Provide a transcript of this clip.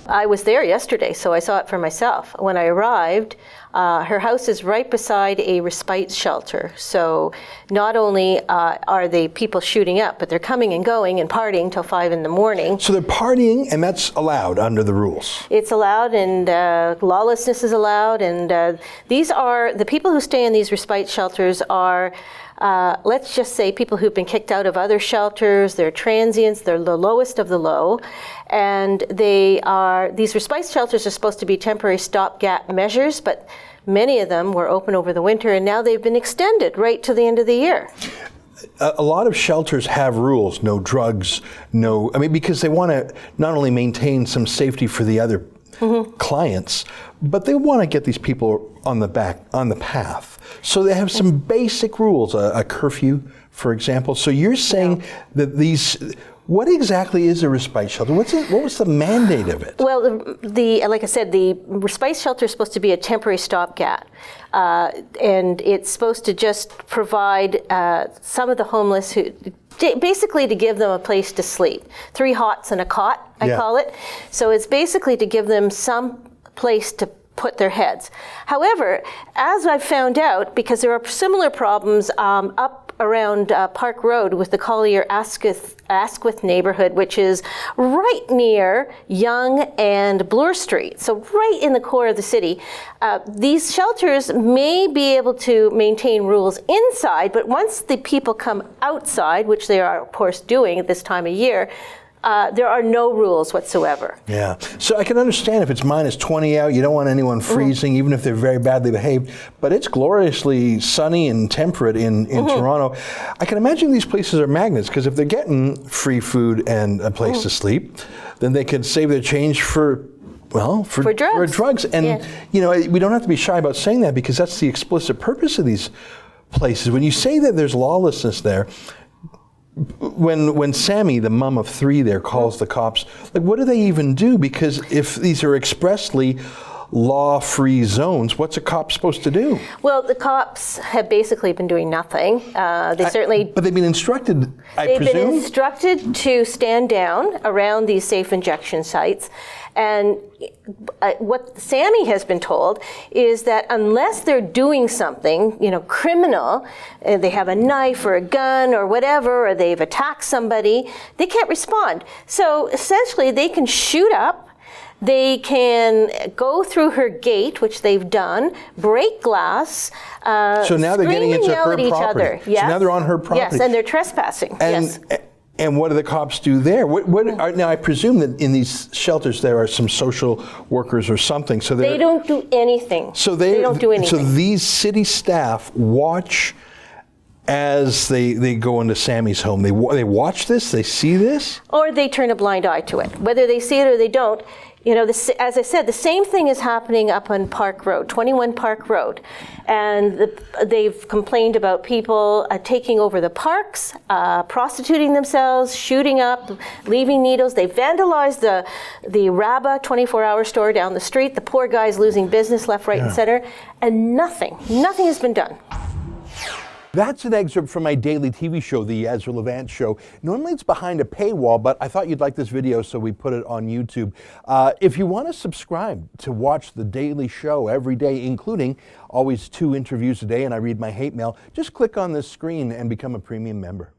I was there yesterday, so I saw it for myself. When I arrived, her house is right beside a respite shelter. So not only are the people shooting up, but they're coming and going and partying till 5 in the morning. So they're partying, and that's allowed under the rules? It's allowed, and lawlessness is allowed. And these are, the people who stay in these respite shelters are, let's just say, people who've been kicked out of other shelters. They're transients, they're the lowest of the low. And these respite shelters are supposed to be temporary stopgap measures, but many of them were open over the winter, and now they've been extended right to the end of the year. A lot of shelters have rules, no drugs, because they want to not only maintain some safety for the other clients, but they want to get these people on the path. So they have some basic rules, a curfew, for example. So you're saying that what exactly is a respite shelter? What was the mandate of it? Well, like I said, the respite shelter is supposed to be a temporary stopgap. And it's supposed to just provide some of the homeless basically to give them a place to sleep. 3 hots and a cot, I call it. So it's basically to give them some place to put their heads. However, as I've found out, because there are similar problems up around Park Road with the Collier-Asquith neighborhood, which is right near Yonge and Bloor Street, so right in the core of the city. These shelters may be able to maintain rules inside, but once the people come outside, which they are, of course, doing at this time of year, there are no rules whatsoever. Yeah, so I can understand if it's minus 20 out, you don't want anyone freezing, even if they're very badly behaved, but it's gloriously sunny and temperate in Toronto. I can imagine these places are magnets, because if they're getting free food and a place to sleep, then they could save their change for drugs. And we don't have to be shy about saying that, because that's the explicit purpose of these places. When you say that there's lawlessness there, when Sammy, the mom of 3 there, calls the cops, what do they even do? Because if these are expressly law-free zones, what's a cop supposed to do? Well, the cops have basically been doing nothing. But they've been instructed, I presume? They've been instructed to stand down around these safe injection sites. And what Sammy has been told is that unless they're doing something, criminal, they have a knife or a gun or whatever, or they've attacked somebody, they can't respond. So essentially, they can shoot up. They can go through her gate, which they've done, break glass, so now they're getting into her property. Yes. So now they're on her property. Yes, and they're trespassing. And what do the cops do there? Now, I presume that in these shelters there are some social workers or something. So they don't do anything. They don't do anything. So these city staff watch as they go into Sammy's home. They watch this. They see this, or they turn a blind eye to it. Whether they see it or they don't. As I said, the same thing is happening up on Park Road, 21 Park Road. And they've complained about people taking over the parks, prostituting themselves, shooting up, leaving needles. They vandalized the Rabba 24-hour store down the street. The poor guy's losing business left, right, and center. And nothing has been done. That's an excerpt from my daily TV show, The Ezra Levant Show. Normally it's behind a paywall, but I thought you'd like this video, so we put it on YouTube. If you want to subscribe to watch the daily show every day, including always 2 interviews a day, and I read my hate mail, just click on this screen and become a premium member.